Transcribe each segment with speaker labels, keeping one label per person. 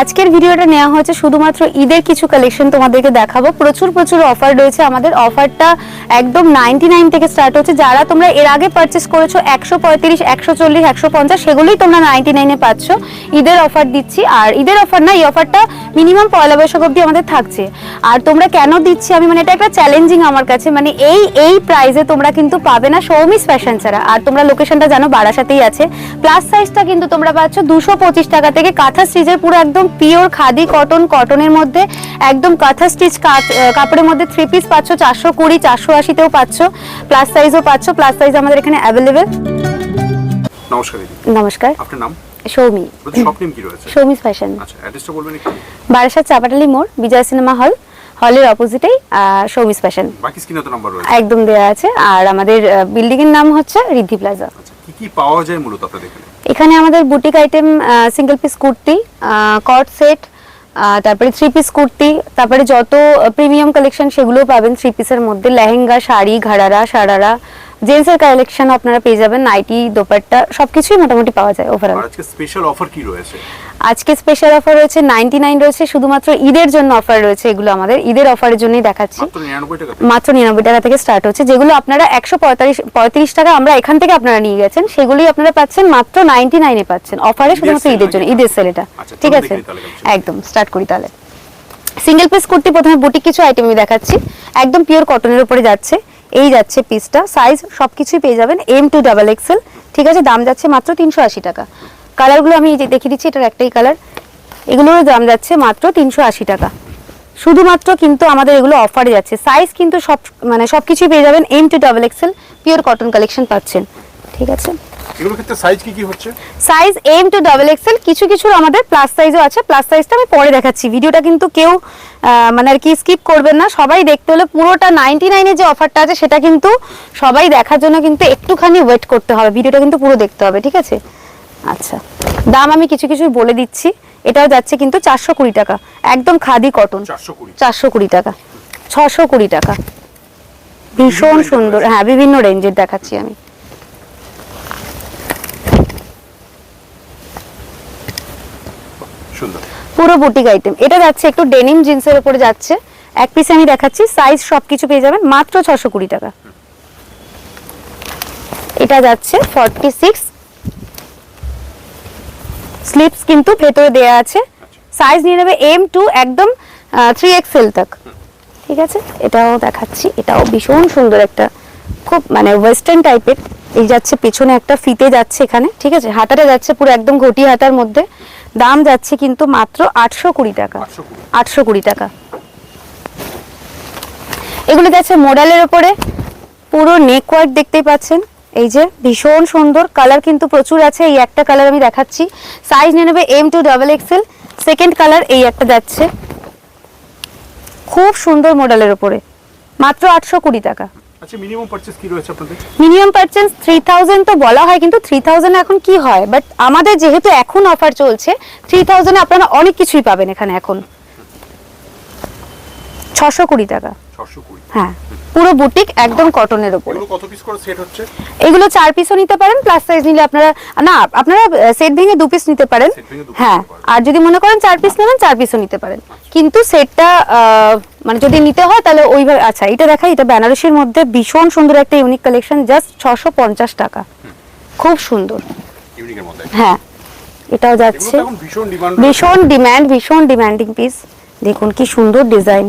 Speaker 1: আজকের ভিডিওটা নেওয়া হয়েছে শুধুমাত্র ঈদের কিছু কালেকশন তোমাদেরকে দেখাবো। প্রচুর প্রচুর অফার রয়েছে। আমাদের অফারটা একদম 99 থেকে স্টার্ট হচ্ছে। যারা তোমরা এর আগে পারচেস করেছো 135, 140, 150 সেগুলোই তোমরা 99 এ পাচ্ছ। ঈদের অফার দিচ্ছি। আর ঈদের অফার না, এই অফারটা মিনিমাম পয়লা বৈশাখ অবধি আমাদের থাকছে। আর তোমরা কেন দিচ্ছি আমি, মানে এটা একটা চ্যালেঞ্জিং আমার কাছে, মানে এই প্রাইসে তোমরা কিন্তু পাবে না সৌমিস ফ্যাশন ছাড়া। আর তোমরা লোকেশনটা জানো, বারাসাতেই আছে। প্লাস সাইজটা কিন্তু তোমরা পাচ্ছ 225 টাকা থেকে। কাঁথা স্টিচের পুরো একদম পিওর খাদি কটনের মধ্যে একদম কাঁথা স্টিচ কাপড়ের মধ্যে 3 পিস পাচ্ছ 420, 480 তেও পাচ্ছ। প্লাস সাইজও পাচ্ছ। প্লাস সাইজ আমাদের এখানে অ্যাভেলেবেল।
Speaker 2: নমস্কার দিদি।
Speaker 1: নমস্কার।
Speaker 2: আপনার নাম?
Speaker 1: সৌমি।
Speaker 2: শপ নেম কি রয়েছে?
Speaker 1: সৌমিস ফ্যাশন।
Speaker 2: আচ্ছা, অ্যাড্রেসটা বলবেন একটু?
Speaker 1: বারাসাত চাপাটালি মোড়, বিজয় সিনেমা হলের অপোজিটেই সৌমিস ফ্যাশন।
Speaker 2: বাকি স্ক্রিনে তো নাম্বার রয়েছে।
Speaker 1: একদম দেয়া আছে। আর আমাদের বিল্ডিং এর নাম হচ্ছে রিদ্ধি প্লাজা।
Speaker 2: আচ্ছা, কি কি পাওয়া যায় মূলত আপনাদের এখানে?
Speaker 1: এখানে আমাদের boutique item, single piece kurti, কট সেট, তারপরে 3 পিস কুর্তি, তারপরে যত প্রিমিয়াম কালেকশন সেগুলোও পাবেন 3 পিসের মধ্যে। লেহেঙ্গা, শাড়ি, ঘাড়ারা, সারারা, জেন্টসের কালেকশন আপনারা পেয়ে যাবেন। নাইটি, দোপাট্টা সবকিছুই মোটামুটি পাওয়া যায় ওভারঅল।
Speaker 2: আজকে স্পেশাল অফার কি রয়েছে?
Speaker 1: আজকে স্পেশাল অফার রয়েছে 99 রয়েছে, শুধুমাত্র ঈদের জন্য অফার রয়েছে। এগুলো আমাদের ঈদের অফারের জন্যই দেখাচ্ছি। মাত্র 99 টাকা থেকে স্টার্ট হচ্ছে। যেগুলো আপনারা 145 টাকা আমরা এখান থেকে আপনারা নিয়ে গেছেন, সেগুলোই আপনারা পাচ্ছেন মাত্র 99 এ পাচ্ছেন অফারে, শুধুমাত্র ঈদের জন্য, ঈদের সেল এটা। ঠিক আছে, একদম স্টার্ট করি তাহলে। সিঙ্গেল পিস কুর্তি প্রথমে বুটিক কিছু আইটেম আমি দেখাচ্ছি। একদম পিওর কটনের উপরে যাচ্ছে। এই যাচ্ছে পিসটা, সাইজ সবকিছুই পেয়ে যাবেন M2 ডাবল এক্সেল। ঠিক আছে, দাম যাচ্ছে মাত্র 380 টাকা। কালারগুলো আমি দেখিয়ে দিচ্ছি, এটার একটাই কালার। এগুলোর দাম যাচ্ছে মাত্র 380 টাকা শুধুমাত্র, কিন্তু আমাদের এগুলো অফারে যাচ্ছে। সাইজ কিন্তু সবকিছুই পেয়ে যাবেন M2 double XL, pure cotton collection পাচ্ছেন। ঠিক আছে,
Speaker 2: এগুলোর ক্ষেত্রে সাইজ কি কি হচ্ছে?
Speaker 1: সাইজ M2 ডাবল এক্সেল, কিছু কিছু আমাদের প্লাস সাইজও আছে। প্লাস সাইজটা আমি পরে দেখাচ্ছি। ভিডিওটা কিন্তু কেউ মানে আর কি স্কিপ করবেন না। সবাই দেখতে হলে পুরোটা 99 এর যে অফারটা আছে সেটা কিন্তু সবাই দেখার জন্য কিন্তু একটুখানি ওয়েট করতে হবে। ভিডিওটা কিন্তু পুরো দেখতে হবে। ঠিক আছে, আচ্ছা দাম আমি কিছু কিছু বলে দিচ্ছি। এটাও যাচ্ছে কিন্তু 420 টাকা, একদম খাদি কটন। 420 টাকা, 620 টাকা, ভীষণ সুন্দর। হ্যাঁ, বিভিন্ন রেঞ্জের দেখাচ্ছি আমি। পুরো বুটিক আইটেম। এটা যাচ্ছে একটু ডেনিম জিন্সের উপরে যাচ্ছে। এক পিস আমি দেখাচ্ছি, সাইজ সবকিছু পেয়ে যাবেন মাত্র 620 টাকা। এটা যাচ্ছে 46, স্লিপস কিন্তু ভেতরে দেয়া আছে। সাইজ নিয়ে নেবে M2, একদম 3XL তক। ঠিক আছে, এটাও দেখাচ্ছি। এটাও ভীষণ সুন্দর একটা, খুব মানে ওয়েস্টার্ন টাইপের। এই যাচ্ছে পেছনে একটা ফিতে যাচ্ছে এখানে। ঠিক আছে, হাতাটা যাচ্ছে পুরো একদম ঘটি হাতার মধ্যে। দাম যাচ্ছে কিন্তু মাত্র 820 টাকা। 820 টাকা। এগুলো যাচ্ছে মোডালের উপরে, পুরো নেক ওয়ার্ক দেখতেই পাচ্ছেন। এই যে ভীষণ সুন্দর কালার কিন্তু প্রচুর আছে। এই একটা কালার আমি দেখাচ্ছি, সাইজ নিয়ে নেবে M2 double XL. Second colour এই একটা যাচ্ছে, খুব সুন্দর মডেলের উপরে, মাত্র 820 টাকা।
Speaker 2: আচ্ছা, মিনিমাম পারচেজ কি রয়েছে আপনাদের?
Speaker 1: মিনিমাম পারচেজ 3000 তো বলা হয়, কিন্তু 3000 এখন কি হয়, বাট আমাদের যেহেতু এখন অফার চলছে 3000 এ আপনারা অনেক কিছুই পাবেন এখানে এখন। 620 টাকা।
Speaker 2: 620?
Speaker 1: হ্যাঁ, পুরো বুটিক একদম কটনের উপর।
Speaker 2: এগুলো কত পিস করে সেট হচ্ছে?
Speaker 1: এগুলো 4 পিসও নিতে পারেন, প্লাস সাইজ নিলে আপনারা সেট ভেঙে 2 পিস নিতে পারেন। হ্যাঁ, আর যদি মনে করেন 4 পিস নেবেন 4 পিসও নিতে পারেন। কিন্তু সেটটা মানে যদি নিতে হয় তাহলে ওইভাবে। আচ্ছা, এটা দেখাই। এটা বেনারসির মধ্যে ভীষণ সুন্দর একটা ইউনিক কালেকশন, জাস্ট 650 টাকা, খুব সুন্দর
Speaker 2: ইউনিকের মধ্যে।
Speaker 1: হ্যাঁ, এটাও যাচ্ছে ভীষণ ডিমান্ডিং পিস। দেখুন কি সুন্দর ডিজাইন,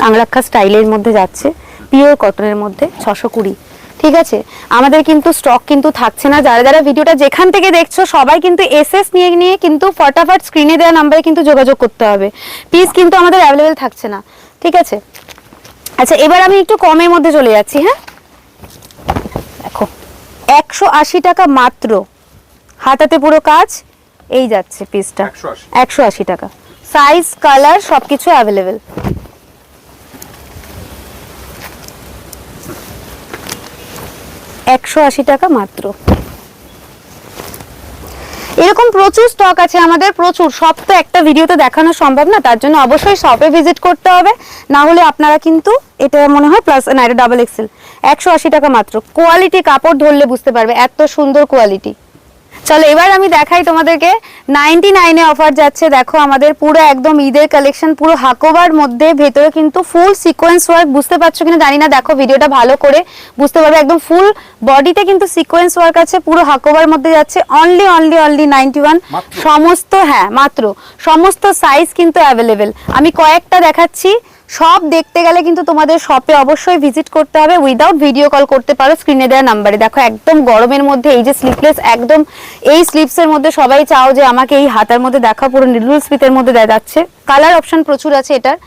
Speaker 1: আংরাক্ষা স্টাইলের মধ্যে যাচ্ছে, পিওর কটনের মধ্যে 620। ঠিক আছে, আমাদের কিন্তু স্টক কিন্তু থাকছে না। যারা যারা ভিডিওটা যেখান থেকে দেখছো সবাই কিন্তু SS নিয়ে কিন্তু ফটাফট স্ক্রিনে দেওয়া নাম্বারে কিন্তু যোগাযোগ করতে হবে। পিস কিন্তু আমাদের অ্যাভেলেবেল থাকছে না। ঠিক আছে, আচ্ছা এবার আমি একটু কমের মধ্যে চলে যাচ্ছি। হ্যাঁ, দেখো 180 টাকা মাত্র, হাতাতে পুরো কাজ। এই যাচ্ছে পিসটা 180 টাকা। সাইজ, কালার সবকিছু অ্যাভেলেবেল। টাকা মাত্র। এরকম প্রচুর স্টক আছে আমাদের, প্রচুর। সব তো একটা ভিডিওতে দেখানো সম্ভব না, তার জন্য অবশ্যই শপে ভিজিট করতে হবে। না হলে আপনারা কিন্তু, এটা মনে হয় প্লাস না, এটা ডাবল এক্সেল, 180 টাকা মাত্র। কোয়ালিটি কাপড় ধরলে বুঝতে পারবে, এত সুন্দর কোয়ালিটি। চলো এবার আমি দেখাই তোমাদেরকে 99 এ অফার যাচ্ছে। দেখো আমাদের পুরো একদম ঈদের কালেকশন, পুরো হাকোবার মধ্যে, ভেতরে কিন্তু ফুল সিকোয়েন্স ওয়ার্ক, বুঝতে পারছো কিনা জানি না, দেখো ভিডিওটা ভালো করে বুঝতে পারবে, একদম ফুল বডিতে কিন্তু সিকোয়েন্স ওয়ার্ক আছে, পুরো হাকোবার মধ্যে যাচ্ছে। অনলি 91 সমস্ত, হ্যাঁ মাত্র, সমস্ত সাইজ কিন্তু অ্যাভেলেবেল। আমি কয়েকটা দেখাচ্ছি, সব দেখতে গেলে কিন্তু তোমাদের শপে অবশ্যই ভিজিট করতে হবে, উইদাউট ভিডিও কল করতে পারো স্ক্রিনে দেওয়া নাম্বারে। দেখো একদম গরমের মধ্যে এই যে স্লিপলেস, একদম এই স্লিপসের মধ্যে সবাই চাও যে আমাকে এই হাতার মধ্যে দেখা, পুরো নিডল স্পিথের মধ্যে দেওয়া যাচ্ছে। কালার অপশন প্রচুর আছে এটার।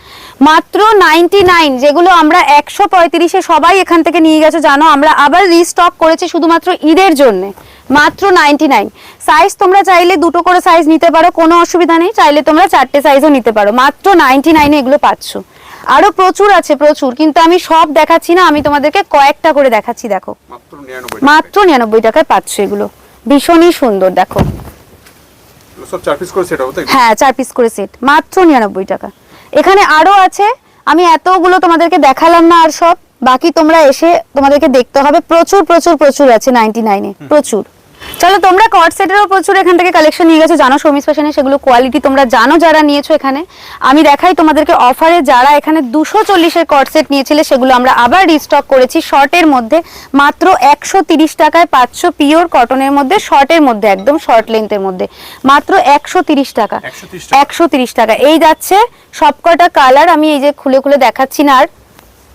Speaker 1: মাত্র 99, যেগুলো আমরা 135-এ সবাই এখান থেকে নিয়ে গেছো জানো, আমরা আবার রিস্টক করেছি শুধুমাত্র ঈদের জন্য। মাত্র 99। সাইজ তোমরা চাইলে দুটো করে সাইজ নিতে পারো, কোনো অসুবিধা নেই, চাইলে তোমরা 4টে সাইজও নিতে পারো। মাত্র 99-এ এগুলো পাচ্ছ। আরো প্রচুর আছে, প্রচুর, কিন্তু আমি সব দেখাচ্ছি না, আমি তোমাদেরকে কয়েকটা করে দেখাচ্ছি। দেখো মাত্র 99 টাকায় পাচ্ছ এগুলো, ভীষণই সুন্দর। দেখো
Speaker 2: সব 4 পিস করে সেট হবে তাই?
Speaker 1: হ্যাঁ 4 পিস করে সেট, মাত্র 99 টাকা। এখানে আরো আছে, আমি এতগুলো তোমাদেরকে দেখালাম না, আর সব বাকি তোমরা এসে তোমাদেরকে দেখতে হবে। প্রচুর প্রচুর প্রচুর আছে 99-এ, প্রচুর। চলো তোমরা কট সেটেরও প্রচুর এখান থেকে কালেকশন নিয়ে গেছো জানো, শমিস ফ্যাশনে, সেগুলো কোয়ালিটি তোমরা জানো যারা নিয়েছো। এখানে আমি দেখাই তোমাদেরকে অফারে, যারা এখানে 240-এর কট সেট নিয়েছিলে সেগুলো আমরা আবার রিস্টক করেছি শর্টের মধ্যে। মাত্র 130 টাকায় পাচ্ছ, পিওর কটনের মধ্যে, শর্টের মধ্যে, একদম শর্ট লেন্থের মধ্যে, মাত্র 130 টাকা। 130 টাকা। এই যাচ্ছে সবকটা কালার, আমি এই যে খুলে খুলে দেখাচ্ছি না, আর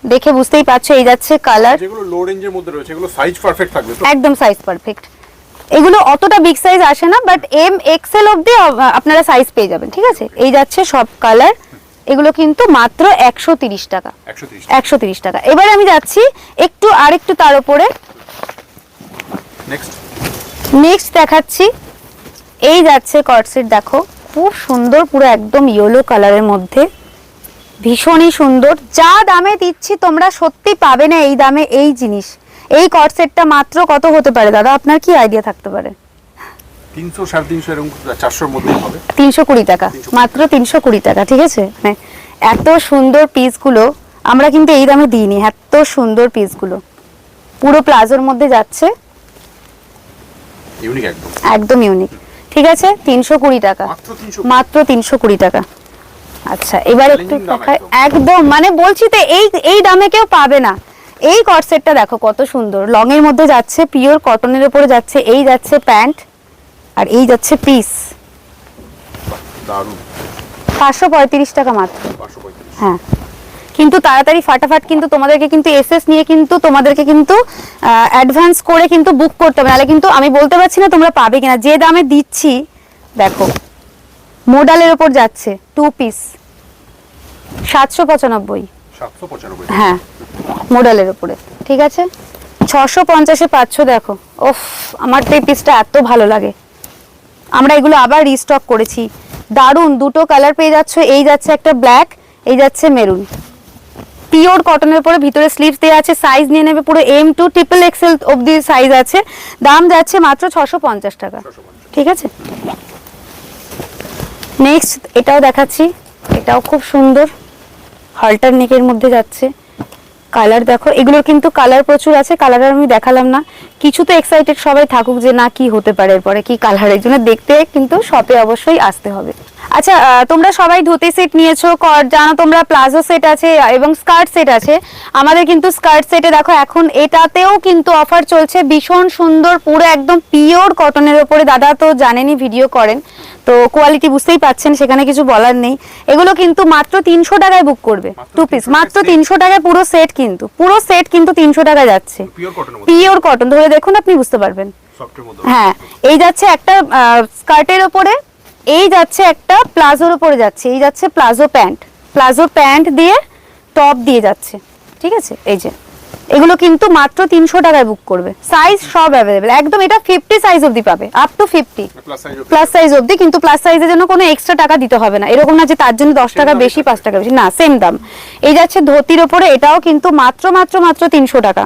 Speaker 1: দেখে বুঝতেই পারছো, এই যাচ্ছে কালার।
Speaker 2: যেগুলো লো রেঞ্জের মধ্যে রয়েছে এগুলো সাইজ পারফেক্ট থাকবে তো?
Speaker 1: একদম সাইজ পারফেক্ট। এগুলো অতটা বিগ সাইজ আসে না, বাট এম এক্সেল অবধি আপনারা সাইজ পেয়ে যাবেন, ঠিক আছে। এই যাচ্ছে সব কালার, এগুলো কিন্তু মাত্র 130 টাকা। 130 টাকা। এবার আমি যাচ্ছি একটু আরেকটু তার উপরে, নেক্সট দেখাচ্ছি। এই যাচ্ছে কট সেট, দেখো খুব সুন্দর, পুরো একদম ইয়েলো কালারের মধ্যে, ভীষণই সুন্দর। যা দামে দিচ্ছি তোমরা সত্যি পাবে না এই দামে এই জিনিস। এই কট সেটটা মাত্র কত হতে পারে দাদা, আপনার কি আইডিয়া থাকতে পারে?
Speaker 2: 300 350 এরকম 400 এর মধ্যেই হবে।
Speaker 1: 320 টাকা, মাত্র 320 টাকা, ঠিক আছে। মানে এত সুন্দর পিসগুলো আমরা কিন্তু এই দামে দিইনি, এত সুন্দর পিসগুলো পুরো প্লাজোর মধ্যে যাচ্ছে,
Speaker 2: ইউনিক একদম,
Speaker 1: একদম ইউনিক, ঠিক আছে। 320 টাকা, মাত্র 320 টাকা। আচ্ছা এবার একটু দেখাই, একদম মানে বলছি তো এই দামে কেউ পাবে না। এই কট সেটটা দেখো কত সুন্দর, লং এর মধ্যে যাচ্ছে, পিওর কটনের উপরে যাচ্ছে। এই যাচ্ছে প্যান্ট, আর এই যাচ্ছে পিস,
Speaker 2: দারুণ।
Speaker 1: 535 টাকা মাত্র। হ্যাঁ কিন্তু তাড়াতাড়ি ফাটাফাট, কিন্তু তোমাদেরকে কিন্তু এসএস নিয়ে কিন্তু তোমাদেরকে কিন্তু অ্যাডভান্স করে কিন্তু বুক করতে হবে, নাহলে কিন্তু আমি বলতে পারছি না তোমরা পাবে কিনা। যে দামে দিচ্ছি দেখো, মডেলের উপর যাচ্ছে 2 পিস 795। হ্যাঁ মডেলের উপরে, ঠিক আছে। 650-এ পাচ্ছ। দেখো ওফ, আমার তো এই পিসটা এত ভালো লাগে, আমরা এগুলো আবার রিস্টক করেছি। দারুন, দুটো কালার পেয়ে যাচ্ছ। এই যাচ্ছে একটা ব্ল্যাক, এই যাচ্ছে মেরুন, পিওর কটনের উপরে, ভিতরে স্লিভস দেওয়া আছে। সাইজ নিয়ে নেবে পুরো M to XXL অবধি সাইজ আছে। দাম যাচ্ছে মাত্র 650 টাকা, ঠিক আছে। নেক্সট এটাও দেখাচ্ছি, এটাও খুব সুন্দর, হাল্টার নেকের মধ্যে যাচ্ছে। কালার দেখো, এগুলোর কিন্তু কালার প্রচুর আছে, কালার আমি দেখালাম না। কিছু তো এক্সাইটেড সবাই থাকুক যে না কি হতে পারে এরপরে, কি কালার, এর জন্য দেখতে কিন্তু শপে অবশ্যই আসতে হবে। আচ্ছা তোমরা সবাই ধুতি সেট নিয়েছো, জানো তোমরা প্লাজো সেট আছে এবং স্কার্ট সেট আছে। আমাদের কিন্তু স্কার্ট সেটে দেখো এখন এটাতেও কিন্তু অফার চলছে, ভীষণ সুন্দর, পুরো একদম পিওর কটনের উপরে। দাদা তো জানেনই, ভিডিও করেন তো কোয়ালিটি বুঝতেই পাচ্ছেন, সেখানে কিছু বলার নেই। এগুলো কিন্তু মাত্র 300 টাকায় বুক করবে, 2 পিস মাত্র 300 টাকায়, পুরো সেট কিন্তু, পুরো সেট কিন্তু 300 টাকা যাচ্ছে, পিওর কটন। ধরে দেখুন আপনি বুঝতে পারবেন। হ্যাঁ এই যাচ্ছে একটা স্কার্টের উপরে, এই যাচ্ছে একটা প্লাজোর উপরে যাচ্ছে, এই যাচ্ছে প্লাজো প্যান্ট দিয়ে টপ দিয়ে যাচ্ছে, ঠিক আছে। এই যে এগুলো কিন্তু মাত্র 300 টাকায় বুক করবে, সাইজ সব অ্যাভেলেবেল একদম। এটা 50 সাইজ অবধি পাবে, আপ টু 50 প্লাস সাইজ অবধি, কিন্তু প্লাস সাইজের জন্য কোনো এক্সট্রা টাকা দিতে হবে না, এরকম না যে তার জন্য 10 টাকা বেশি 5 টাকা বেশি, না সেম দাম। এই যাচ্ছে ধুতির উপরে, এটাও কিন্তু মাত্র 300 টাকা।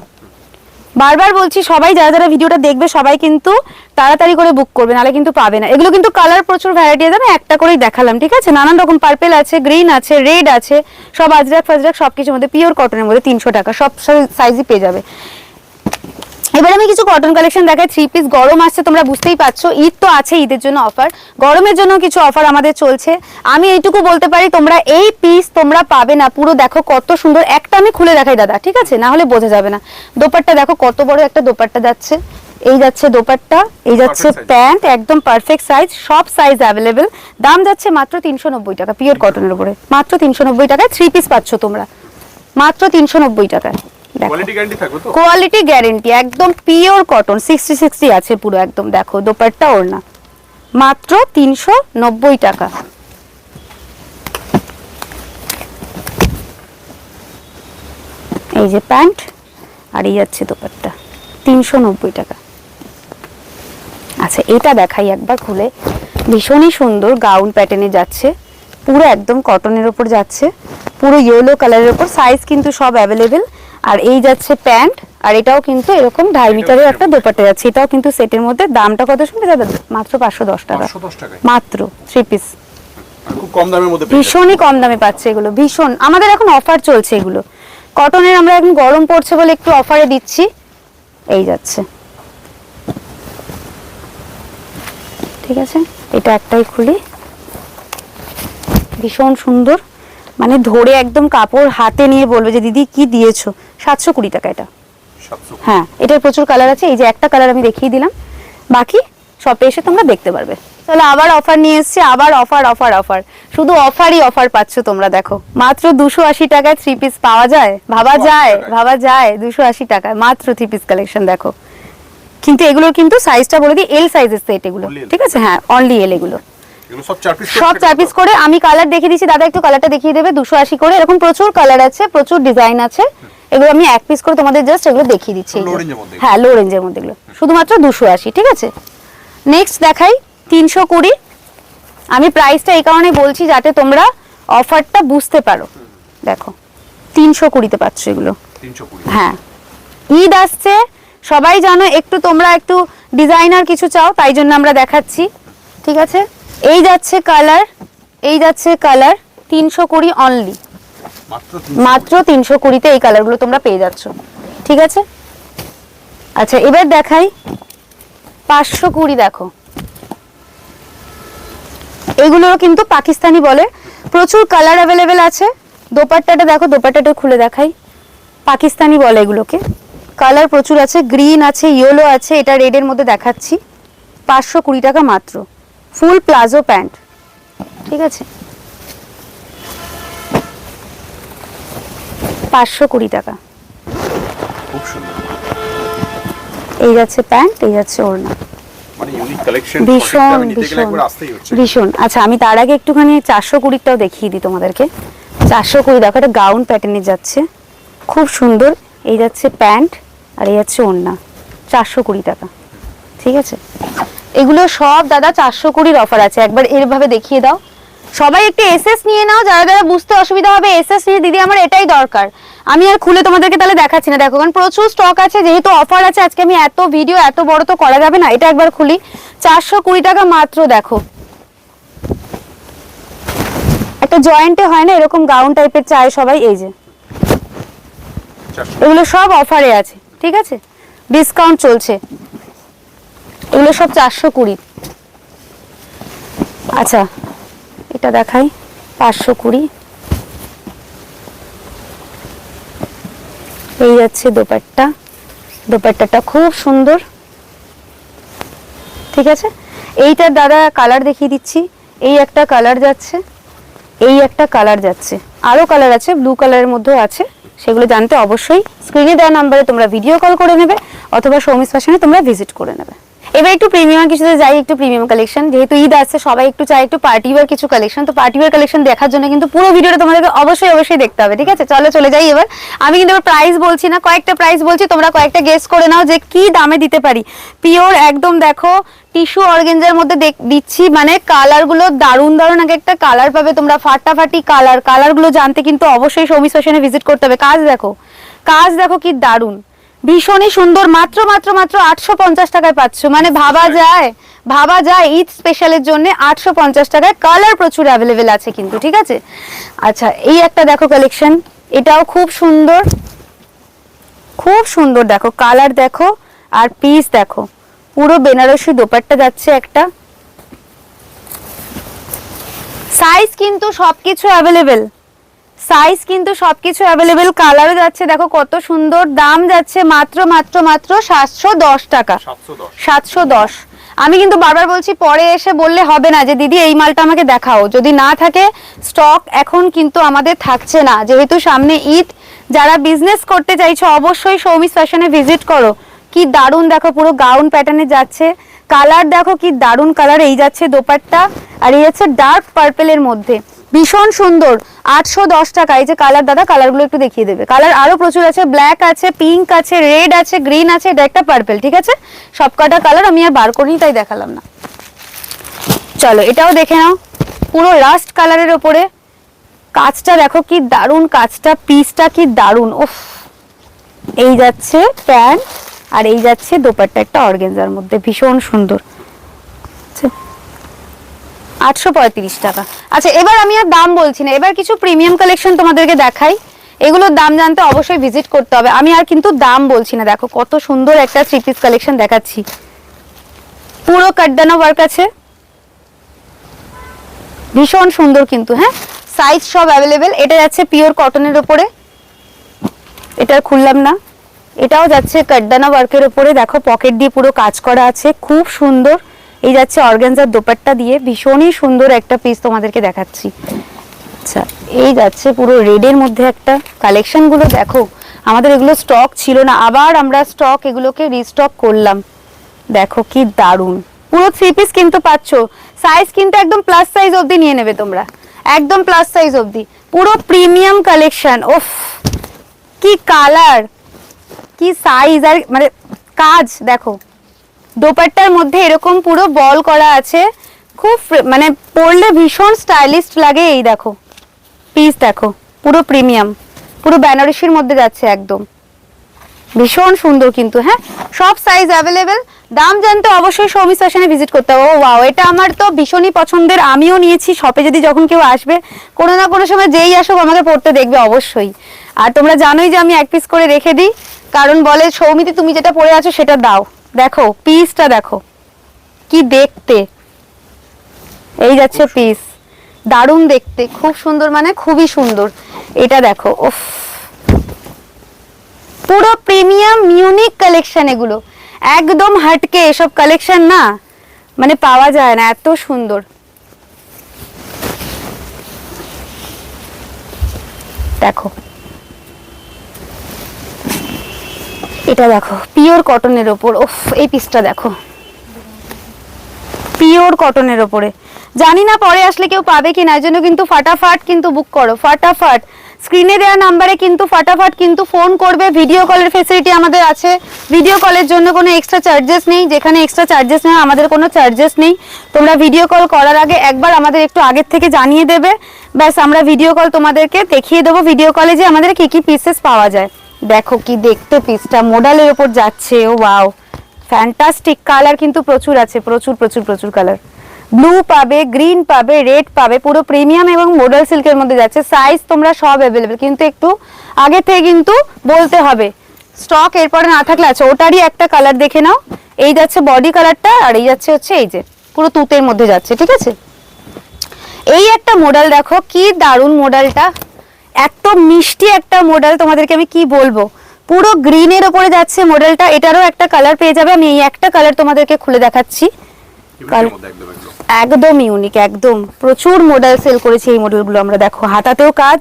Speaker 1: বারবার বলছি, সবাই যারা যারা ভিডিওটা দেখবে সবাই কিন্তু তাড়াতাড়ি করে বুক করবে, নাহলে কিন্তু পাবে না। এগুলো কিন্তু কালার প্রচুর ভ্যারাইটি আছে, আমি একটা করেই দেখালাম, ঠিক আছে। নানান রকম পার্পেল আছে, গ্রিন আছে, রেড আছে, সব আজরাক ফাজরাক সবকিছুর মধ্যে, পিওর কটনের মধ্যে 300 টাকা, সব সাইজই পেয়ে যাবে। এবার আমি কিছু কটন কালেকশন দেখাই। 3 পিস, গরম আসছে তোমরা বুঝতেই পারছো, ঈদ তো আছে, ঈদের জন্য অফার, গরমের জন্য কিছু অফার আমাদের চলছে। আমি এইটুকু বলতে পারি তোমরা এই পিস তোমরা পাবে না, পুরো দেখো কত সুন্দর। একটা আমি খুলে দেখাই দাদা, ঠিক আছে, না হলে বোঝা যাবে না। দোপাট্টা দেখো কত বড় একটা দোপাট্টা যাচ্ছে, এই যাচ্ছে দোপাট্টা, এই যাচ্ছে প্যান্ট, একদম পারফেক্ট সাইজ, সব সাইজ অ্যাভেলেবেল। দাম যাচ্ছে মাত্র 390 টাকা, পিওর কটনের উপরে মাত্র 390 টাকায় 3 পিস পাচ্ছ তোমরা, মাত্র 390 টাকায়।
Speaker 2: কোয়ালিটি গ্যারান্টি থাকবে তো?
Speaker 1: কোয়ালিটি গ্যারান্টি, একদম পিওর কটন, 60 আছে পুরো একদম। দেখো দোপাট্টা, ওড়না, মাত্র 390 টাকা। এই যে প্যান্ট, আর এই যাচ্ছে দোপাট্টা, 390 টাকা। আচ্ছা এটা দেখাই একবার খুলে, ভীষণই সুন্দর গাউন প্যাটার্নে যাচ্ছে, পুরো একদম কটনের উপর যাচ্ছে, পুরো ইয়েলো কালারের উপর, সাইজ কিন্তু সব অ্যাভেলেবেল। আর এই যাচ্ছে প্যান্ট, আর এটাও কিন্তু এরকম 2.5 মিটারের একটা দোপাট্টা যাচ্ছে, এটাও কিন্তু সেটের মধ্যে। দামটা কত শুনতে দাদা? মাত্র 510 টাকা,
Speaker 2: 510 টাকায়
Speaker 1: মাত্র 3 পিস।
Speaker 2: খুব কম দামের মধ্যে
Speaker 1: ভীষণই কম দামে পাচ্ছে এগুলো, ভীষণ। আমাদের এখন অফার চলছে এগুলো কটনের, আমরা এখন গরম পড়ছে বলে একটু অফারে দিচ্ছি। এই যাচ্ছে, ঠিক আছে, এটা একটাই খুলি, ভীষণ সুন্দর, মানে ধরে একদম কাপড় হাতে নিয়ে বলবে যে দিদি কি দিয়েছো। 720 টাকা এটা।
Speaker 2: 700।
Speaker 1: হ্যাঁ, এটার প্রচুর কালার আছে, এই যে একটা কালার আমি দেখিয়ে দিলাম, বাকি শপে এসে তোমরা দেখতে পারবে। তাহলে আবার অফার নিয়ে এসেছি, আবার অফার অফার অফার, শুধু অফারই অফার পাচ্ছ তোমরা। দেখো মাত্র 280 টাকায় 3 পিস পাওয়া যায়, ভাবা যায়, ভাবা যায় 280 টাকায় মাত্র 3 পিস কালেকশন। দেখো কিন্তু এগুলোর কিন্তু সাইজটা বলে দিই, এল সাইজের সেট এগুলো, ঠিক আছে, হ্যাঁ অনলি এল এগুলো।
Speaker 2: এগুলো সব 4 পিস,
Speaker 1: সব 4 পিস করে। আমি কালার দেখিয়ে দিচ্ছি, দাদা একটু কালারটা দেখিয়ে দেবে। 280 করে, এরকম প্রচুর কালার আছে, প্রচুর ডিজাইন আছে। এগুলো আমি 1 পিস করে তোমাদের জাস্ট এগুলো দেখিয়ে দিচ্ছি। হ্যাঁ লো রেঞ্জের মধ্যে এগুলো, শুধুমাত্র 280, ঠিক আছে। নেক্সট দেখাই 320। আমি প্রাইসটা এই কারণে বলছি যাতে তোমরা অফারটা বুঝতে পারো। দেখো 320 পাচ্ছ এগুলো,
Speaker 2: 320।
Speaker 1: হ্যাঁ ঈদ আসছে সবাই জানো, একটু তোমরা একটু ডিজাইনার কিছু চাও, তাই জন্য আমরা দেখাচ্ছি, ঠিক আছে। এই যাচ্ছে কালার, এই যাচ্ছে কালার, 320 অনলি, মাত্র 320-তে এই কালারগুলো তোমরা পেয়ে যাচ্ছ, ঠিক আছে। আচ্ছা এবার দেখাই 520। দেখো এগুলোরও কিন্তু পাকিস্তানি বলে, প্রচুর কালার অ্যাভেলেবেল আছে। দোপাট্টাটা দেখো, দোপাট্টাটা খুলে দেখাই, পাকিস্তানি বলে এগুলোকে, কালার প্রচুর আছে, গ্রিন আছে, ইয়েলো আছে, এটা রেডের মধ্যে দেখাচ্ছি। 520 টাকা মাত্র, ফুল প্লাজো প্যান্ট, ঠিক আছে, 520 টাকা।
Speaker 2: খুব সুন্দর।
Speaker 1: এই যাচ্ছে প্যান্ট, এই যাচ্ছে ওড়না,
Speaker 2: মানে ইউনিক কালেকশন,
Speaker 1: ভীষণ
Speaker 2: নিতে গেলে
Speaker 1: ভীষণ
Speaker 2: একবার আসতেই হচ্ছে।
Speaker 1: ভীষণ। আচ্ছা আমি তার আগে একটুখানি 420টাও দেখিয়ে দিই তোমাদেরকে। 420 দেখো, এটা গাউন প্যাটার্নে যাচ্ছে, খুব সুন্দর। এই যাচ্ছে প্যান্ট, আর এই যাচ্ছে ওড়না, 420 টাকা, ঠিক আছে। এগুলো সব দাদা 420 অফার আছে, একবার এরভাবে দেখিয়ে দাও। সবাই একটু এসএস নিয়ে নাও, যারা যারা বুঝতে অসুবিধা হবে এসএস নিয়ে, দিদি আমার এটাই দরকার। আমি আর খুলে তোমাদেরকে তাহলে দেখাচ্ছি না, দেখো কারণ প্রচুর স্টক আছে, যেহেতু অফার আছে আজকে আমি এত ভিডিও এত বড় তো করা যাবে না। এটা একবার খুলি, 420 টাকা মাত্র। দেখো একটা জয়েন্টে হয় না এরকম গাউন টাইপের চায় সবাই, এই যে এগুলো সব অফারে আছে, ঠিক আছে, ডিসকাউন্ট চলছে, এগুলো সব 420। আচ্ছা এটা দেখাই 520। এই যাচ্ছে দোপাট্টা, দোপাট্টাটা খুব সুন্দর, ঠিক আছে। এইটার দাদা কালার দেখিয়ে দিচ্ছি, এই একটা কালার যাচ্ছে, এই একটা কালার যাচ্ছে, আরো কালার আছে, ব্লু কালারের মধ্যেও আছে। সেগুলো জানতে অবশ্যই স্ক্রিনে দেওয়া নাম্বারে তোমরা ভিডিও কল করে নেবে, অথবা সৌমিস ফ্যাশনে তোমরা ভিজিট করে নেবে। এবার একটু প্রিমিয়াম কিছুতে যাই, একটু প্রিমিয়াম কালেকশন, যেহেতু ঈদ আসছে সবাই একটু চাই একটু পার্টি ওয়্যার কিছু কালেকশন। তো পার্টি ওয়্যার কালেকশন দেখার জন্য কিন্তু পুরো ভিডিওটা তোমাদেরকে অবশ্যই অবশ্যই দেখতে হবে, ঠিক আছে। চলো চলে যাই এবার। আমি কিন্তু এবার প্রাইস বলছি না, কয়েকটা প্রাইস বলছি, তোমরা কয়েকটা গেস করে নাও যে কি দামে দিতে পারি। পিওর একদম দেখো টিস্যু অর্গানজার মধ্যে দিচ্ছি, মানে কালারগুলো দারুণ দারুণ, আগে একটা কালার পাবে তোমরা, ফাটাফাটি কালার। কালারগুলো জানতে কিন্তু অবশ্যই সৌমিস ফ্যাশনে ভিজিট করতে হবে। কাজ দেখো, কাজ দেখো কি দারুণ, ভীষণই সুন্দর। মাত্র মাত্র মাত্র 850 টাকায় পাচ্ছ, মানে ভাবা যায়, ভাবা যায় ঈদ স্পেশালের জন্য 850 টাকায়। কালার প্রচুর অ্যাভেলেবেল আছে কিন্তু, ঠিক আছে। আচ্ছা এই একটা দেখো কালেকশন, এটাও খুব সুন্দর, খুব সুন্দর। দেখো কালার দেখো, আর পিস দেখো পুরো বেনারসি দোপাট্টা যাচ্ছে একটা। সাইজ কিন্তু সবকিছু অ্যাভেলেবেল, সাইজ কিন্তু সবকিছু অ্যাভেলেবেল, কালারও যাচ্ছে দেখো কত সুন্দর। দাম যাচ্ছে মাত্র মাত্র মাত্র 710 টাকা, 710। আমি কিন্তু বারবার বলছি, পরে এসে বললে হবে না যে দিদি এই মালটা আমাকে দেখাও, যদি না থাকে স্টক এখন কিন্তু আমাদের থাকছে না, যেহেতু সামনে ঈদ। যারা বিজনেস করতে চাইছো অবশ্যই সৌমিস ফ্যাশনে ভিজিট করো। কি দারুণ দেখো, পুরো গাউন প্যাটার্নে যাচ্ছে, কালার দেখো কি দারুণ কালার। এই যাচ্ছে দোপাট্টা, আর এই যাচ্ছে ডার্ক পার্পেলের মধ্যে, ভীষণ সুন্দর। 810 টাকা। এই যে কালার, দাদা কালারগুলো একটু দেখিয়ে দেবে। কালার আরো প্রচুর আছে, ব্ল্যাক আছে, পিঙ্ক আছে, রেড আছে, গ্রিন আছে, এটা একটা পার্পেল, ঠিক আছে। সবকটা কালার আমি আর বার করিনি তাই দেখালাম না। চলো এটাও দেখে নাও, পুরো রাস্ট কালারের ওপরে। কাজটা দেখো কি দারুণ, কাজটা পিসটা কি দারুণ। উফ, এই যাচ্ছে প্যান্ট, আর এই যাচ্ছে দোপাট্টা একটা অর্গানজার মধ্যে, ভীষণ সুন্দর। 835 টাকা। আচ্ছা এবার আমি আর দাম বলছি না, এবার কিছু প্রিমিয়াম কালেকশন তোমাদেরকে দেখাই। এগুলোর দাম জানতে অবশ্যই ভিজিট করতে হবে, আমি আর কিন্তু দাম বলছি না। দেখো কত সুন্দর একটা থ্রি পিস কালেকশন দেখাচ্ছি, পুরো কাটদানা ওয়ার্ক আছে, ভীষণ সুন্দর কিন্তু। হ্যাঁ, সাইজ সব অ্যাভেলেবেল। এটা যাচ্ছে পিওর কটনের উপরে, এটা খুললাম না। এটাও যাচ্ছে কাটদানা ওয়ার্কের উপরে, দেখো পকেট দিয়ে পুরো কাজ করা আছে, খুব সুন্দর। এই যাচ্ছে অর্গানজার দোপাট্টা দিয়ে, ভীষণই সুন্দর একটা পিস তোমাদেরকে দেখাচ্ছি। আচ্ছা এই যাচ্ছে পুরো রেডের মধ্যে একটা কালেকশন গুলো দেখো, আমাদের এগুলো স্টক ছিল না, আবার আমরা স্টক এগুলোকে রিস্টক করলাম। দেখো কি দারুণ, পুরো থ্রি পিস কিন্তু পাচ্ছ। সাইজ কিন্তু একদম প্লাস সাইজ অবধি নিয়ে নেবে তোমরা, একদম প্লাস সাইজ অবধি। পুরো প্রিমিয়াম কালেকশন। ওফ কি কালার, কি সাইজ, আর মানে কাজ দেখো, দোপাট্টার মধ্যে এরকম পুরো বল করা আছে, খুব মানে পরলে ভীষণ স্টাইলিশ লাগে। এই দেখো পিস দেখো, পুরো প্রিমিয়াম, পুরো বেনারসির মধ্যে যাচ্ছে একদম, ভীষণ সুন্দর কিন্তু। হ্যাঁ, সব সাইজ অ্যাভেলেবেল। দাম জানতে অবশ্যই সৌমিস ফ্যাশনে ভিজিট করতে হবে। ও ওয়াও, এটা আমার তো ভীষণই পছন্দের, আমিও নিয়েছি শপে। যদি যখন কেউ আসবে, কোনো না কোনো সময় যেই আসুক আমাকে পড়তে দেখবে অবশ্যই। আর তোমরা জানোই যে আমি এক পিস করে রেখে দিই, কারণ বলে সৌমিতি তুমি যেটা পরে আছো সেটা দাও। দেখো পিসটা দেখো কি দেখতে, এই যাচ্ছে পিস, দারুণ দেখতে, খুব সুন্দর, মানে খুবই সুন্দর। এটা দেখো, উফ পুরো প্রিমিয়াম ইউনিক কালেকশন, এগুলো একদম হাটকে, এসব কালেকশন না মানে পাওয়া যায় না, এত সুন্দর। দেখো এটা দেখো পিওর কটনের ওপর, উফ এই পিসটা দেখো, পিওর কটনের ওপরে। জানি না পরে আসলে কেউ পাবে কিনা, এর জন্য কিন্তু ফাটাফাট কিন্তু বুক করো, ফাটাফাট স্ক্রিনে দেওয়া নাম্বারে কিন্তু ফাটাফাট কিন্তু ফোন করবে। ভিডিও কলের ফেসিলিটি আমাদের আছে, ভিডিও কলের জন্য কোনো এক্সট্রা চার্জেস নেই, যেখানে এক্সট্রা চার্জেস নেই আমাদের কোনো চার্জেস নেই। তোমরা ভিডিও কল করার আগে একবার আমাদের একটু আগের থেকে জানিয়ে দেবে, ব্যাস আমরা ভিডিও কল তোমাদেরকে দেখিয়ে দেবো, ভিডিও কলে যে আমাদের কি কি পিসেস পাওয়া যায়। দেখো কি দেখতে পিসটা, মডেলের ওপর যাচ্ছে, ও ওয়াও ফ্যান্টাস্টিক। কালার কিন্তু প্রচুর আছে, প্রচুর প্রচুর প্রচুর কালার। ব্লু পাবে, গ্রিন পাবে, রেড পাবে, পুরো প্রিমিয়াম এবং মডেল সিল্কের মধ্যে যাচ্ছে। সাইজ তোমরা সব অ্যাভেলেবেল, কিন্তু একটু আগে থেকে কিন্তু বলতে হবে, স্টক এরপরে না থাকলে আছে। ওটারই একটা কালার দেখে নাও, এই যাচ্ছে বডি কালারটা, আর এই যাচ্ছে হচ্ছে এই যে পুরো তুতের মধ্যে যাচ্ছে, ঠিক আছে। এই একটা মডেল দেখো কি দারুণ মডেলটা, এত মিষ্টি একটা মডেল, তোমাদেরকে আমি কি বলবো। পুরো গ্রিনের ওপরে যাচ্ছে মডেলটা, এটারও একটা কালার পেয়ে যাবে। আমি এই একটা কালার তোমাদেরকে খুলে দেখাচ্ছি, একদম ইউনিক, একদম প্রচুর মডেল সেল করেছি এই মডেলগুলো আমরা। দেখো হাতাতেও কাজ,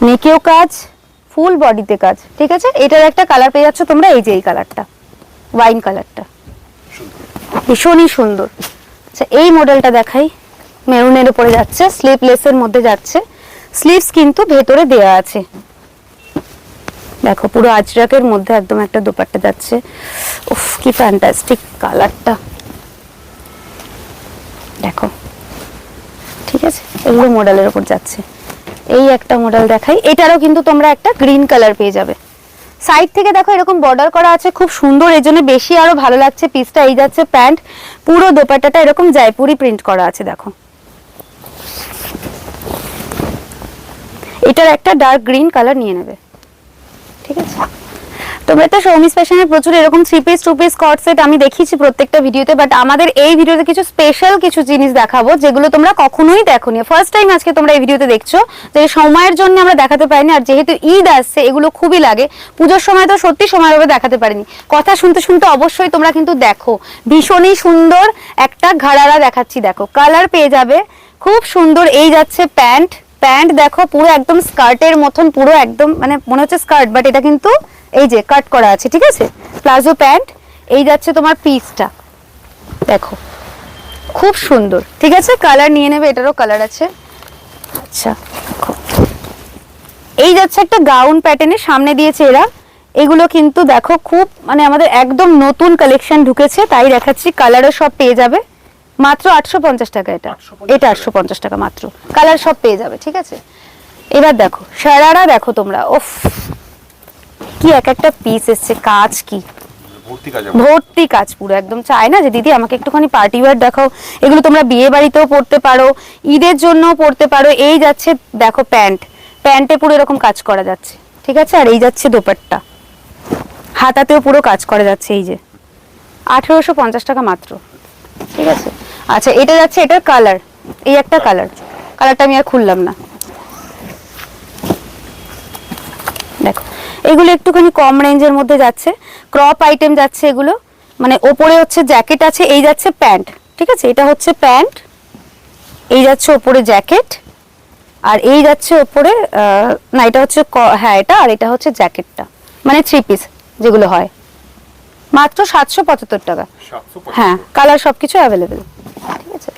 Speaker 1: নেকেও কাজ, ফুল বডিতে কাজ, ঠিক আছে। এটার একটা কালার পেয়ে যাচ্ছ তোমরা, এই যে এই কালারটা, ওয়াইন কালারটা, ভীষণই সুন্দর। আচ্ছা এই মডেলটা দেখাই, মেরুনের উপরে যাচ্ছে, স্লিভলেসের মধ্যে যাচ্ছে, স্লিভস কিন্তু ভেতরে দেয়া আছে। দেখো পুরো আজরাকের মধ্যে একদম একটা দোপাট্টা যাচ্ছে, উফ কি ফ্যান্টাস্টিক কালারটা, দেখো ঠিক আছে। এগুলো মডেলের উপর যাচ্ছে। এই একটা মডেল দেখাই, এটারও কিন্তু তোমরা একটা গ্রিন কালার পেয়ে যাবে। সাইড থেকে দেখো এরকম বর্ডার করা আছে, খুব সুন্দর, এর জন্য বেশি আরো ভালো লাগছে পিসটা। এই যাচ্ছে প্যান্ট, পুরো দোপাট্টাটা এরকম জয়পুরি প্রিন্ট করা আছে, দেখো। এটার একটা ডার্ক গ্রিন কালার নিয়ে নেবে, ঠিক আছে। তোমরা তো সৌমিস ফ্যাশনের প্রচুর এরকম 3 পিস 2 পিস কট সেট আমি দেখিয়েছি প্রত্যেকটা ভিডিওতে, বাট আমাদের এই ভিডিওতে কিছু স্পেশাল কিছু জিনিস দেখাবো যেগুলো তোমরা কখনোই দেখোনি, ফার্স্ট টাইম আজকে তোমরা এই ভিডিওতে দেখছো। যে সময়ের জন্য আমরা দেখাতে পারিনি, আর যেহেতু ঈদ আসছে এগুলো খুবই লাগে, পুজোর সময় তো সত্যি সময়ভাবে দেখাতে পারিনি। কথা শুনতে শুনতে অবশ্যই তোমরা কিন্তু দেখো, ভীষণই সুন্দর একটা ঘাড়ারা দেখাচ্ছি, দেখো কালার পেয়ে যাবে খুব সুন্দর। এই যাচ্ছে প্যান্ট, প্যান্ট দেখো পুরো একদম স্কার্টের মতন, পুরো একদম মানে মনে হচ্ছে স্কার্ট, বাট এটা কিন্তু এই যে কাট করা আছে, ঠিক আছে, প্লাজো প্যান্ট। এই যাচ্ছে তোমার পিসটা, দেখো খুব সুন্দর, ঠিক আছে, কালার নিয়ে নেবে, এটারও কালার আছে। আচ্ছা দেখো, এই যাচ্ছে একটা গাউন প্যাটার্নের, সামনে দিয়েছে এরা, এগুলো কিন্তু দেখো খুব মানে আমাদের একদম নতুন কালেকশন ঢুকেছে, তাই দেখাচ্ছি। কালারও সব পেয়ে যাবে মাত্র 850 টাকা, এটা 850 টাকা মাত্র, কালার সব পেয়ে যাবে, ঠিক আছে। এবার দেখো শারারা, দেখো তোমরা, ওফ কি এক একটা পিস এসছে, কাজ কি ভর্তি কাজ, পুরো একদম চায় না যে দিদি আমাকে একটুখানি পার্টি ওয়্যার দেখাও, এগুলো তোমরা বিয়ে বাড়িতেও পরতে পারো, ঈদের জন্য পরতে পারো। এই যাচ্ছে দেখো প্যান্ট, প্যান্টে পুরো এরকম কাজ করা যাচ্ছে, ঠিক আছে। আর এই যাচ্ছে দোপাট্টা, হাতাতেও পুরো কাজ করা যাচ্ছে, এই যে 1850 টাকা মাত্র, ঠিক আছে। আচ্ছা এটা যাচ্ছে, এটার কালার, এই একটা কালার, কালারটা আমি আর খুললাম না, দেখো এগুলো একটুখানি কম রেঞ্জের মধ্যে যাচ্ছে, ক্রপ আইটেম যাচ্ছে এগুলো, মানে ওপরে হচ্ছে জ্যাকেট আছে, এই যাচ্ছে প্যান্ট, ঠিক আছে, এটা হচ্ছে প্যান্ট, এই যাচ্ছে ওপরে জ্যাকেট, আর এই যাচ্ছে ওপরে না এটা হচ্ছে হ্যাঁ এটা, আর এটা হচ্ছে জ্যাকেটটা, মানে 3 পিস যেগুলো হয়, মাত্র 775 টাকা। হ্যাঁ কালার সবকিছু অ্যাভেলেবেল, ঠিক আছে।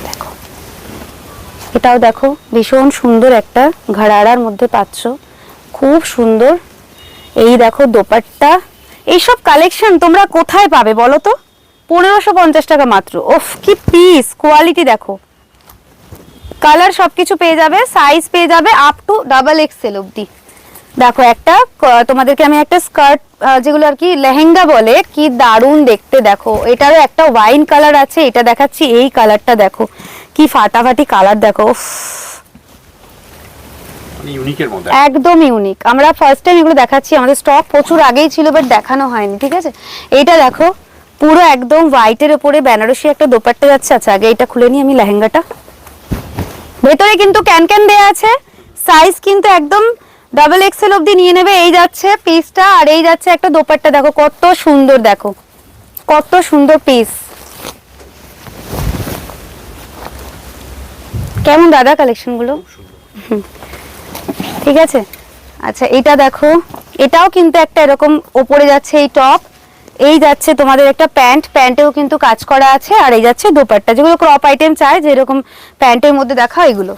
Speaker 1: দেখো এটাও দেখো ভীষণ সুন্দর একটা ঘাড়ারার মধ্যে পাচ্ছ, খুব সুন্দর। এই দেখো দোপাট্টা, এইসব কালেকশন তোমরা কোথায় পাবে বলো তো, 1550 টাকা মাত্র। ওফ কি পিস, কোয়ালিটি দেখো, কালার সবকিছু পেয়ে যাবে, সাইজ পেয়ে যাবে আপ টু XXL অবধি। দেখো একটা তোমাদেরকে আমি একটা স্কার্ট, যেগুলো আর কি লেহেঙ্গা বলে, কি দারুণ দেখতে, দেখো এটারও একটা ওয়াইন কালার আছে, এটা দেখাচ্ছি, এই কালারটা দেখো কি ফাটাফাটি কালার, দেখো একদম ইউনিক। আমরা ফার্স্ট টাইম এগুলো দেখাচ্ছি, আমাদের স্টক প্রচুর আগেই ছিল বাট দেখানো হয়নি, ঠিক আছে। এইটা দেখো পুরো একদম হোয়াইটের উপরে বেনারসি একটা দোপাট্টা যাচ্ছে। আচ্ছা আগে এটা খুলে নিই আমি, লেহেঙ্গাটা ভেতরে কিন্তু ক্যান দেয়া আছে, সাইজ কিন্তু একদম XXL অবধি নিয়ে নেবে। এই যাচ্ছে পিসটা, আর এই যাচ্ছে একটা দোপাট্টা, দেখো কত সুন্দর, দেখো কত সুন্দর পিস, কেমন দাদা কালেকশন গুলো, ঠিক আছে। আচ্ছা এটা দেখো, এটাও কিন্তু একটা এরকম ওপরে যাচ্ছে এই টপ, এই যাচ্ছে তোমাদের একটা প্যান্ট, প্যান্টেও কিন্তু কাজ করা আছে, আর এই যাচ্ছে দোপাট্টা, যেগুলো ক্রপ আইটেম চায় যে এরকম প্যান্টের মধ্যে দেখা এগুলো।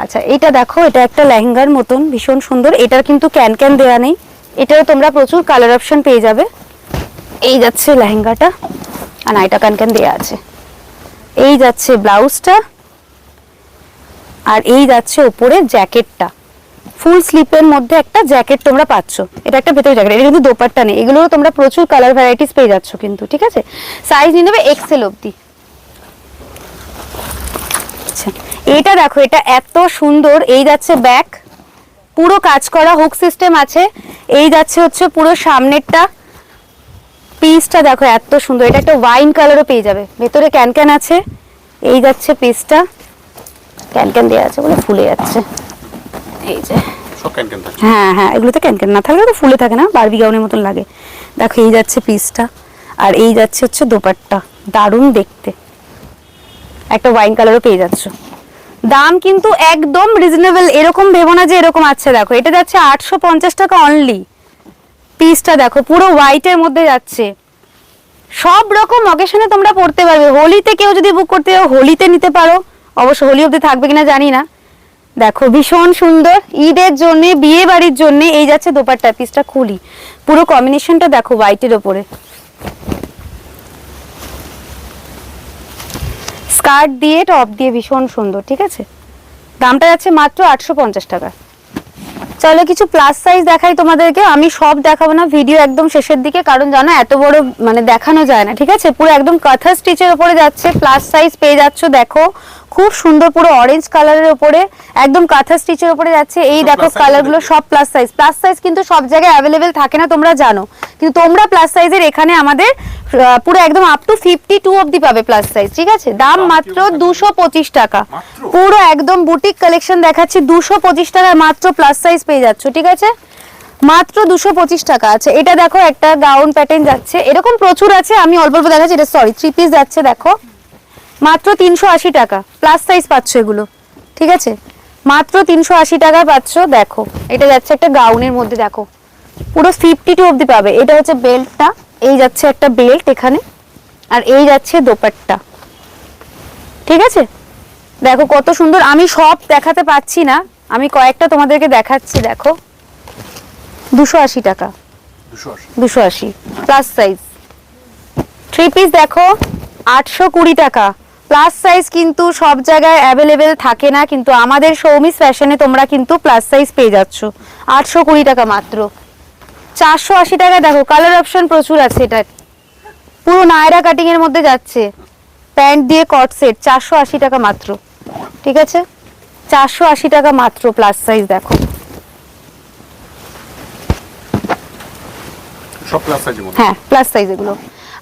Speaker 1: আচ্ছা এটা দেখো, এটা একটা লেহেঙ্গার মতন ভীষণ সুন্দর, এটার কিন্তু ক্যান দেওয়া নেই, এটারও তোমরা প্রচুর কালার অপশন পেয়ে যাবে। এই যাচ্ছে লেহেঙ্গাটা, আর এটা ক্যান দেওয়া আছে। এই যাচ্ছে ব্লাউজটা, আর এই যাচ্ছে উপরে জ্যাকেটটা, ফুল স্লিপের মধ্যে একটা জ্যাকেট তোমরা পাচ্ছ, এটা একটা ভেতরে জ্যাকেট, এটা কিন্তু দোপাট্টা নেই, এগুলোও তোমরা প্রচুর কালার ভ্যারাইটিস পেয়ে যাচ্ছ কিন্তু, ঠিক আছে। সাইজ নিয়ে নেবে XL অবধি। আচ্ছা এটা দেখো, এটা এত সুন্দর, এই যাচ্ছে ব্যাক, পুরো কাজ করা হুক সিস্টেম আছে, এই যাচ্ছে হচ্ছে পুরো সামনেরটা, পিসটা দেখো এত সুন্দর, এটা একটা ওয়াইন কালারও পেয়ে যাবে, ভেতরে ক্যান আছে। এই যাচ্ছে পিসটা, ক্যান দেওয়া আছে বলে ফুলে যাচ্ছে, এই যে হ্যাঁ হ্যাঁ এগুলোতে ক্যান না থাকলে তো ফুলে থাকে না, বারবি গাউনের মতন লাগে। দেখো এই যাচ্ছে পিসটা, আর এই যাচ্ছে হচ্ছে দোপাট্টা, দারুণ দেখতে, একটা ওয়াইন কালারও পেয়ে যাচ্ছ। দাম কিন্তু একদম রিজনেবল, এরকম ভেবো না যে এরকম আছে। দেখো এটা যাচ্ছে 850 টাকা অনলি, পিসটা দেখো পুরো হোয়াইটের মধ্যে যাচ্ছে, সব রকম অকেশনে তোমরা পড়তে পারবে। হোলিতে কেউ যদি বুক করতে চাও হোলিতে নিতে পারো, অবশ্য হোলি অবধি থাকবে কিনা জানি না। দেখো ভীষণ সুন্দর, ঈদের জন্য, বিয়ে বাড়ির জন্য। এই যাচ্ছে দোপাট্টা, পিসটা খুলি, পুরো কম্বিনেশনটা দেখো হোয়াইটের ওপরে, স্কার্ট দিয়ে টপ দিয়ে ভীষণ সুন্দর, ঠিক আছে। দামটা যাচ্ছে মাত্র 850 টাকা। চলো কিছু প্লাস সাইজ দেখাই তোমাদেরকে, আমি সব দেখাবো না, ভিডিও একদম শেষের দিকে, কারণ জানো এত বড় মানে দেখানো যায় না, ঠিক আছে। পুরো একদম কাঁথা স্টিচের উপরে যাচ্ছে, প্লাস সাইজ পেয়ে যাচ্ছ, দেখো খুব সুন্দর পুরো অরেঞ্জ কালারের উপরে একদম কাঁথা স্টিচের উপরে যাচ্ছে। এই দেখো কালারগুলো সব প্লাস সাইজ কিন্তু সব জায়গায় অ্যাভেলেবেল থাকে না, তোমরা জানো, কিন্তু তোমরা প্লাস সাইজের এখানে আমাদের পুরো একদম আপ টু 52 অবধি পাবে প্লাস সাইজ, ঠিক আছে? দাম মাত্র 225 টাকা, পুরো একদম বুটিক কালেকশন দেখাচ্ছি 225 টাকায় মাত্র প্লাস সাইজ পেয়ে যাচ্ছ, ঠিক আছে? মাত্র 225 টাকা আছে। এটা দেখো একটা গাউন প্যাটার্ন যাচ্ছে, এরকম প্রচুর আছে, আমি অল্প অল্প দেখাচ্ছি। এটা সরি 3 পিস যাচ্ছে, দেখো মাত্র 380 টাকা প্লাস সাইজ পাচ্ছ এগুলো, ঠিক আছে? মাত্র 380 টাকা পাচ্ছ। দেখো এটা যাচ্ছে একটা গাউনের মধ্যে, দেখো পুরো 52 অবধি পাবে। এটা হচ্ছে বেল্টটা, এই যাচ্ছে একটা বেল্ট এখানে, আর এই যাচ্ছে দোপাট্টা, ঠিক আছে? দেখো কত সুন্দর, আমি সব দেখাতে পাচ্ছি না, আমি কয়েকটা তোমাদেরকে দেখাচ্ছি। দেখো 280 টাকা, 280 প্লাস সাইজ। 3 পিস দেখো 820 টাকা প্লাস সাইজ, কিন্তু সব জায়গায় অ্যাভেলেবেল থাকে না, কিন্তু আমাদের সৌমিস ফ্যাশনে তোমরা কিন্তু প্লাস সাইজ পেয়ে যাচ্ছ 820 টাকা মাত্র। 480 টাকা দেখো, কালার অপশন প্রচুর আছে। এটা পুরো নায়রা কাটিং এর মধ্যে যাচ্ছে, প্যান্ট দিয়ে কট সেট, 480 টাকা মাত্র, ঠিক আছে? 480 টাকা মাত্র প্লাস সাইজ। দেখো
Speaker 2: সব প্লাস সাইজের মধ্যে,
Speaker 1: হ্যাঁ প্লাস সাইজ এগুলো।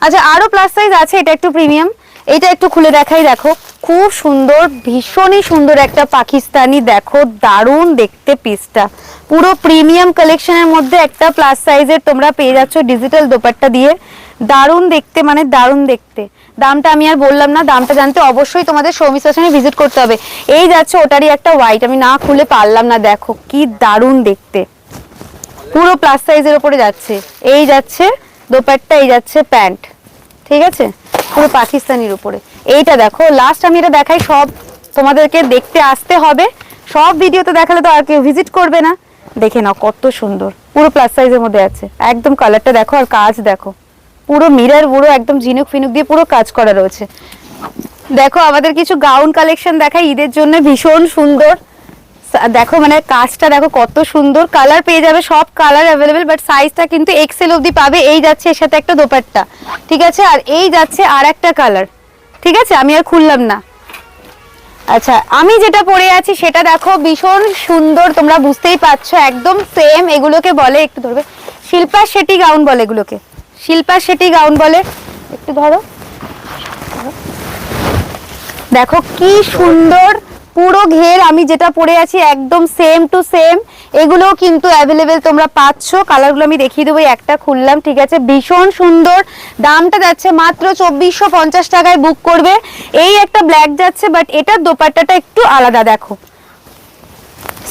Speaker 1: আচ্ছা আরো প্লাস সাইজ আছে, এটা একটু প্রিমিয়াম, এটা একটু খুলে দেখাই। দেখো খুব সুন্দর, ভীষণই সুন্দর একটা পাকিস্তানি, দেখো দারুণ দেখতে পিসটা, পুরো প্রিমিয়াম কালেকশনের মধ্যে একটা প্লাস সাইজের তোমরা পেয়ে যাচ্ছ ডিজিটাল দোপাট্টা দিয়ে, দারুণ দেখতে, মানে দারুণ দেখতে। দামটা আমি আর বললাম না, দামটা জানতে অবশ্যই তোমাদের সৌমিস ফ্যাশনে ভিজিট করতে হবে। এই যাচ্ছে ওটারই একটা হোয়াইট, আমি না খুলে পারলাম না, দেখো কি দারুণ দেখতে, পুরো প্লাস সাইজের উপরে যাচ্ছে। এই যাচ্ছে দোপাট্টা, এই যাচ্ছে প্যান্ট, ঠিক আছে? পুরো পাকিস্তানির উপরে। এইটা দেখো লাস্ট, আমি এটা দেখাই, সব তোমাদেরকে দেখতে আসতে হবে, সব ভিডিওতে দেখালে তো আর কেউ ভিজিট করবে না। দেখে নাও কত সুন্দর, পুরো প্লাস সাইজের মধ্যে আছে, একদম কালারটা দেখো, আর কাজ দেখো, পুরো মিরর, পুরো একদম ঝিনুক ফিনুক দিয়ে পুরো কাজ করা রয়েছে। দেখো আমাদের কিছু গাউন কালেকশন দেখাই ঈদের জন্য, ভীষণ সুন্দর। দেখো মানে কাজটা দেখো কত সুন্দর, কালার পেয়ে যাবে, সব কালার অ্যাভেলেবেল, বাট সাইজটা কিন্তু এক্সেল অবধি পাবে। এই যাচ্ছে এর সাথে একটা দোপাট্টা, ঠিক আছে? আর এই যাচ্ছে আর একটা কালার, ঠিক আছে? আমি আর খুললাম না। আচ্ছা আমি যেটা পরে আছি সেটা দেখো ভীষণ সুন্দর, তোমরা বুঝতেই পারছো, একদম সেম। এগুলোকে বলে, একটু ধরবে, শিল্পা শেট্টি গাউন বলে এগুলোকে, শিল্পা শেট্টি গাউন বলে। একটু ধরো, দেখো কি সুন্দর পুরো ঘের, আমি যেটা পরে আছি একদম সেম টু সেম। এগুলো কিন্তু অ্যাভেলেবেল তোমরা পাচ্ছ, কালারগুলো আমি দেখিয়ে দেবো, একটা খুললাম, ঠিক আছে? ভীষণ সুন্দর, দামটা যাচ্ছে মাত্র 2450 টাকায়, বুক করবে। এই একটা ব্ল্যাক যাচ্ছে, বাট এটার দোপাট্টাটা একটু আলাদা, দেখো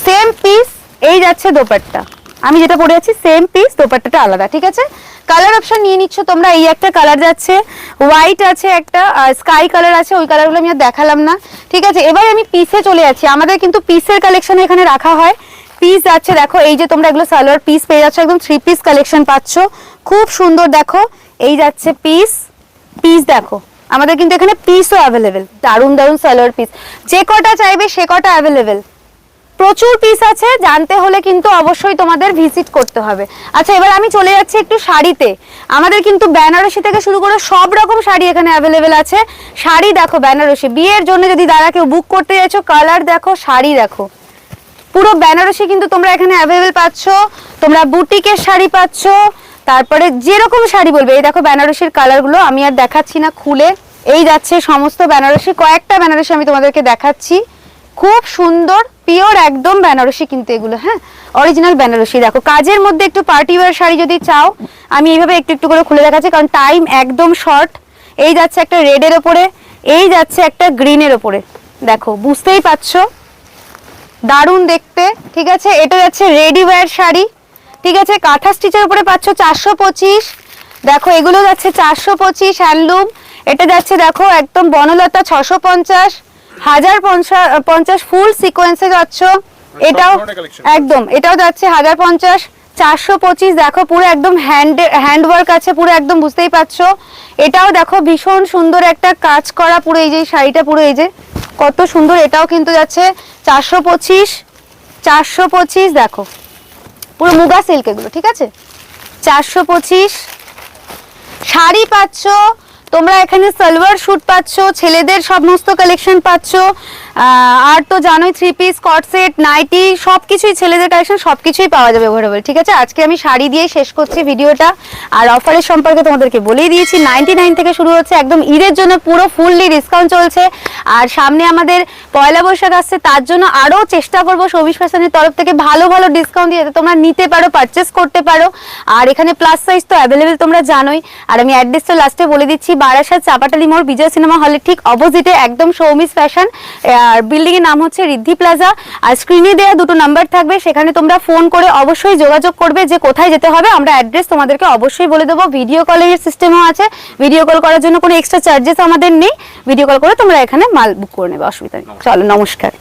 Speaker 1: সেম পিস, এই যাচ্ছে দোপাট্টা, আমি যেটা পরে আছি সেম পিস, দোপাট্টাটা আলাদা, ঠিক আছে? কালার অপশন নিয়ে নিচ্ছ তোমরা। এই একটা কালার যাচ্ছে, হোয়াইট আছে একটা, স্কাই কালার আছে, ওই কালারগুলো আমি আর দেখালাম না, ঠিক আছে? এবার আমি পিসে চলে যাচ্ছি, আমাদের কিন্তু পিসের কালেকশন এখানে রাখা হয়। পিস যাচ্ছে দেখো, এই যে তোমরা এগুলো সালোয়ার পিস পেয়ে যাচ্ছ, একদম 3 পিস কালেকশন পাচ্ছ, খুব সুন্দর। দেখো এই যাচ্ছে পিস, পিস দেখো আমাদের কিন্তু এখানে পিসও অ্যাভেলেবেল, দারুণ দারুণ সালোয়ার পিস, যে কটা চাইবে সে কটা অ্যাভেলেবেল, প্রচুর পিস আছে। জানতে হলে কিন্তু অবশ্যই তোমাদের ভিজিট করতে হবে। আচ্ছা এবার আমি চলে যাচ্ছি একটু শাড়িতে। আমাদের কিন্তু বেনারসি থেকে শুরু করে সব রকম শাড়ি এখানে অ্যাভেলেবেল আছে। শাড়ি দেখো বেনারসি, বিয়ের জন্য যদি দাদা কেউ বুক করতে যাচ্ছো, কালার দেখো, শাড়ি দেখো, পুরো বেনারসি কিন্তু তোমরা এখানে অ্যাভেলেবেল পাচ্ছ। তোমরা বুটিকের শাড়ি পাচ্ছ, তারপরে যেরকম শাড়ি বলবে। এই দেখো বেনারসির কালারগুলো আমি আর দেখাচ্ছি না খুলে, এই যাচ্ছে সমস্ত বেনারসি, কয়েকটা বেনারসি আমি তোমাদেরকে দেখাচ্ছি, খুব সুন্দর পিওর একদম বেনারসি কিন্তু এগুলো, হ্যাঁ অরিজিনাল বেনারসি। দেখো কাজের মধ্যে একটু পার্টি ওয়্যার শাড়ি যদি চাও, আমি এইভাবে একটু একটু করে খুলে দেখাচ্ছি, কারণ টাইম একদম শর্ট। এই যাচ্ছে একটা রেডের ওপরে, এই যাচ্ছে একটা গ্রিনের ওপরে, দেখো বুঝতেই পারছো দারুণ দেখতে, ঠিক আছে? এটা যাচ্ছে রেডি ওয়্যার শাড়ি, ঠিক আছে? কাঁথা স্টিচের উপরে পাচ্ছ 425। দেখো এগুলো যাচ্ছে 425 হ্যান্ডলুম। এটা যাচ্ছে দেখো একদম বনলতা 650, 1050 ফুল সিকোয়েন্সে যাচ্ছ, এটাও একদম, এটাও যাচ্ছে 1050, 425। দেখো পুরো একদম হ্যান্ড ওয়ার্ক আছে পুরো একদম, বুঝতেই পারছো। এটাও দেখো ভীষণ সুন্দর একটা কাজ করা, পুরো এই যে শাড়িটা পুরো এই যে কত সুন্দর, এটাও কিন্তু যাচ্ছে 425, 425। দেখো পুরো মুগা সিল্ক এগুলো, ঠিক আছে? 425 শাড়ি পাচ্ছ তোমরা এখানে সালোয়ার স্যুট পাচ্ছ, ছেলেদের সমস্ত কালেকশন পাচ্ছ, আর তো জানোই 3 পিস, কট সেট, নাইটি সবকিছুই, ছেলেদের কালেকশন সবকিছুই পাওয়া যাবে ওভারঅল। ঠিক আছে, আজকে আমি শাড়ি দিয়ে শেষ করছি ভিডিওটা। আর অফারের সম্পর্কে তোমাদেরকে বলেই দিয়েছি, 99 থেকে শুরু হচ্ছে, একদম ঈদের জন্য পুরো ফুললি ডিসকাউন্ট চলছে। আর সামনে আমাদের পয়লা বৈশাখ আসছে, তার জন্য আরও চেষ্টা করবো শোভিস ফ্যাশনের তরফ থেকে ভালো ভালো ডিসকাউন্ট দিয়ে, যাতে তোমরা নিতে পারো, পারচেস করতে পারো। আর এখানে প্লাস সাইজ তো অ্যাভেলেবেল তোমরা জানোই। আর আমি অ্যাড্রেসটা লাস্টে বলে দিচ্ছি, বারাসাত চাপাটালি মোড়, বিজয় সিনেমা হলের ঠিক অপোজিটে একদম সৌমিস ফ্যাশন। আর বিল্ডিং এর নাম হচ্ছে ঋদ্ধি প্লাজা। আর স্ক্রিনে দেওয়া দুটো নাম্বার থাকবে, সেখানে তোমরা ফোন করে অবশ্যই যোগাযোগ করবে যে কোথায় যেতে হবে। আমরা অ্যাড্রেস তোমাদেরকে অবশ্যই বলে দেবো। ভিডিও কলের সিস্টেমও আছে, ভিডিও কল করার জন্য কোনো এক্সট্রা চার্জেস আমাদের নেই। ভিডিও কল করে তোমরা এখানে মাল বুক করে নেবে, অসুবিধা নেই। চলো, নমস্কার।